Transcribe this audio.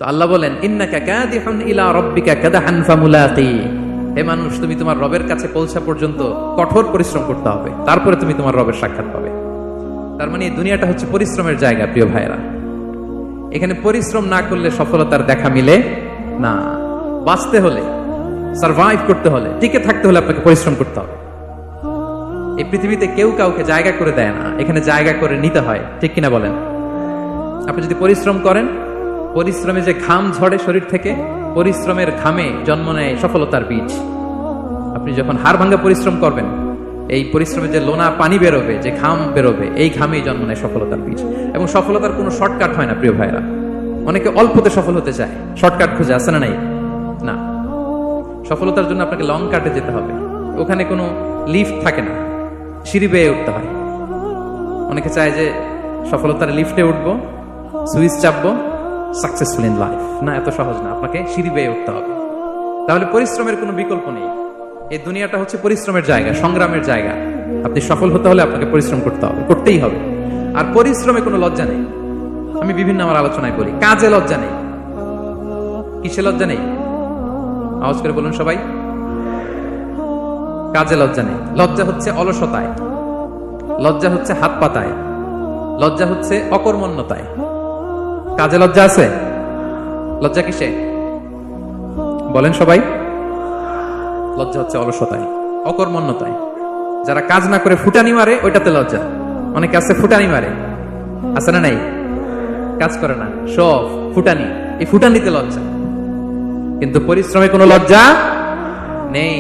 তো আল্লাহ বলেন ইন্নাকা কাদিহুন ইলা রাব্বিকা কাদহান ফামুলাকি। হে মানুষ, তুমি তোমার রবের কাছে পৌঁছা পর্যন্ত কঠোর পরিশ্রম করতে হবে, তারপরে তুমি তোমার রবের সাক্ষাৎ পাবে। তার মানে এই দুনিয়াটা হচ্ছে পরিশ্রমের জায়গা। প্রিয় ভাইরা, এখানে পরিশ্রম না করলে সফলতার দেখা মিলে না। বাঁচতে হলে, সারভাইভ করতে হলে, টিকে থাকতে হলে আপনাকে পরিশ্রম করতে হবে। এই পৃথিবীতে কেউ কাউকে জায়গা করে দেয় না, এখানে জায়গা করে নিতে হয়। ঠিক কিনা বলেন? আপনি যদি পরিশ্রম করেন, পরিশ্রমে যে ঘাম ঝরে শরীর থেকে, পরিশ্রমের ঘামে জন্ম নেয় সফলতার বীজ। আপনি যখন হাড় ভাঙ্গা পরিশ্রম করবেন, এই পরিশ্রমে যে লোনা পানি বেরোবে, যে ঘাম বেরোবে, এই ঘামেই জন্ম নেয় সফলতার বীজ। এবং সফলতার কোনো শর্টকাট হয় না। প্রিয় ভাইরা, অনেকে অল্পতে সফল হতে চায়, শর্টকাট খুঁজে, আছে না নাই? না, সফলতার জন্য আপনাকে লং কাটে যেতে হবে। ওখানে কোনো লিফট থাকে না, সিঁড়ি বেয়ে উঠতে হয়। অনেকে চায় যে সফলতার লিফটে উঠবো, সুইচ চাপবো, সাকসেসফুল ইন লাইফ। না, এত সহজ না, আপনাকে সিঁড়ি বেয়ে উঠতে হবে। তাহলে পরিশ্রমের কোনো বিকল্প নেই। এই দুনিয়াটা হচ্ছে পরিশ্রমের জায়গা, সংগ্রামের জায়গা। আপনি সফল হতে হলে আপনাকে পরিশ্রম করতে হবে, করতেই হবে। আর পরিশ্রমে কোনো লজ্জা নেই। আমি বিভিন্ন আমার আলোচনায় বলি, কাজে লজ্জা নেই। কিসে লজ্জা নেই? আওয়াজ করে বলুন সবাই। কাজে লজ্জা নেই। লজ্জা হচ্ছে অলসতায়, লজ্জা হচ্ছে হাত পাতায়, লজ্জা হচ্ছে অকর্মণ্যতায়। কাজে লজ্জা আছে? লজ্জা কিসে বলেন সবাই? লজ্জা হচ্ছে অলসতায়, অকর্মণ্যতায়। যারা কাজ না করে ফুটানি মারে, ওইটাতে লজ্জা। অনেকে আছে ফুটানি মারে, আছে না নাই? কাজ করে না, সব ফুটানি, এই ফুটানিতে লজ্জা। কিন্তু পরিশ্রমে কোনো লজ্জা নেই।